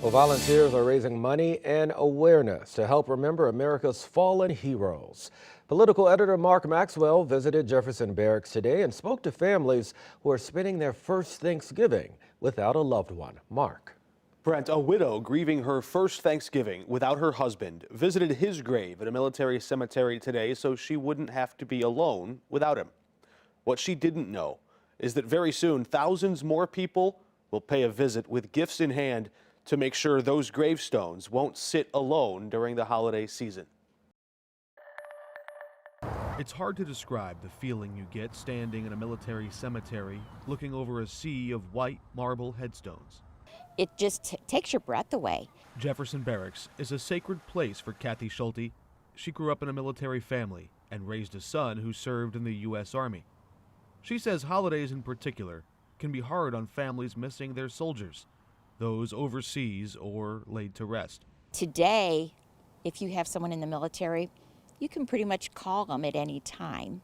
Well, volunteers are raising money and awareness to help remember America's fallen heroes. Political editor Mark Maxwell visited Jefferson Barracks today and spoke to families who are spending their first Thanksgiving without a loved one. Mark. Brent, a widow grieving her first Thanksgiving without her husband, visited his grave at a military cemetery today so she wouldn't have to be alone without him. What she didn't know is that very soon thousands more people will pay a visit with gifts in hand to make sure those gravestones won't sit alone during the holiday season. It's hard to describe the feeling you get standing in a military cemetery, looking over a sea of white marble headstones. It just takes your breath away. Jefferson Barracks is a sacred place for Kathy Schulte. She grew up in a military family and raised a son who served in the U.S. Army. She says holidays in particular can be hard on families missing their soldiers, those overseas or laid to rest. Today, if you have someone in the military, you can pretty much call them at any time.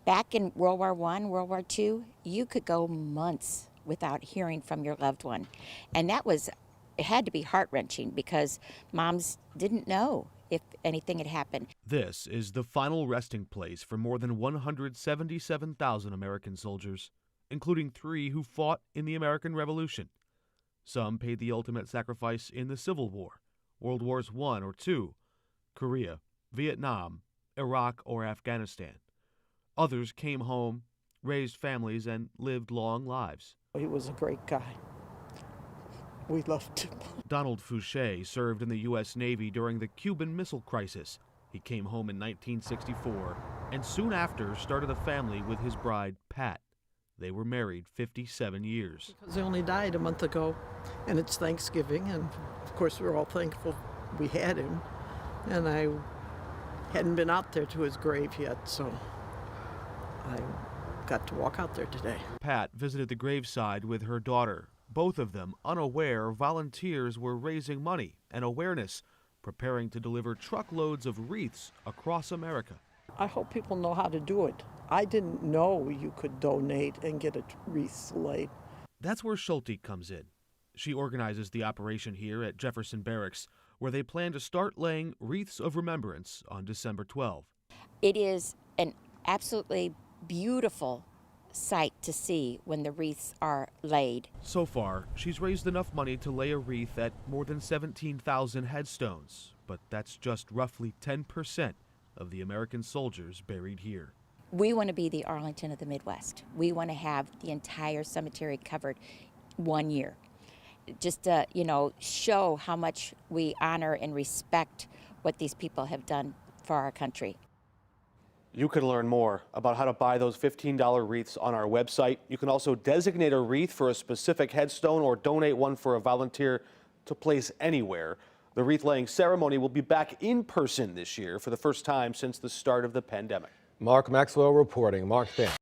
Back in World War I, World War II, you could go months without hearing from your loved one. And it had to be heart-wrenching because moms didn't know if anything had happened. This is the final resting place for more than 177,000 American soldiers, including 3 who fought in the American Revolution. Some paid the ultimate sacrifice in the Civil War, World Wars I or II, Korea, Vietnam, Iraq, or Afghanistan. Others came home, raised families, and lived long lives. He was a great guy. We loved him. Donald Fouché served in the U.S. Navy during the Cuban Missile Crisis. He came home in 1964 and soon after started a family with his bride, Pat. They were married 57 years. Because he only died a month ago, and it's Thanksgiving, and of course we're all thankful we had him. And I hadn't been out there to his grave yet, so I got to walk out there today. Pat visited the graveside with her daughter. Both of them unaware volunteers were raising money and awareness, preparing to deliver truckloads of wreaths across America. I hope people know how to do it. I didn't know you could donate and get a wreath laid. That's where Schulte comes in. She organizes the operation here at Jefferson Barracks, where they plan to start laying wreaths of remembrance on December 12. It is an absolutely beautiful sight to see when the wreaths are laid. So far, she's raised enough money to lay a wreath at more than 17,000 headstones, but that's just roughly 10% of the American soldiers buried here. We want to be the Arlington of the Midwest. We want to have the entire cemetery covered one year. Just to, show how much we honor and respect what these people have done for our country. You can learn more about how to buy those $15 wreaths on our website. You can also designate a wreath for a specific headstone or donate one for a volunteer to place anywhere. The wreath laying ceremony will be back in person this year for the first time since the start of the pandemic. Mark Maxwell reporting. Mark, thanks.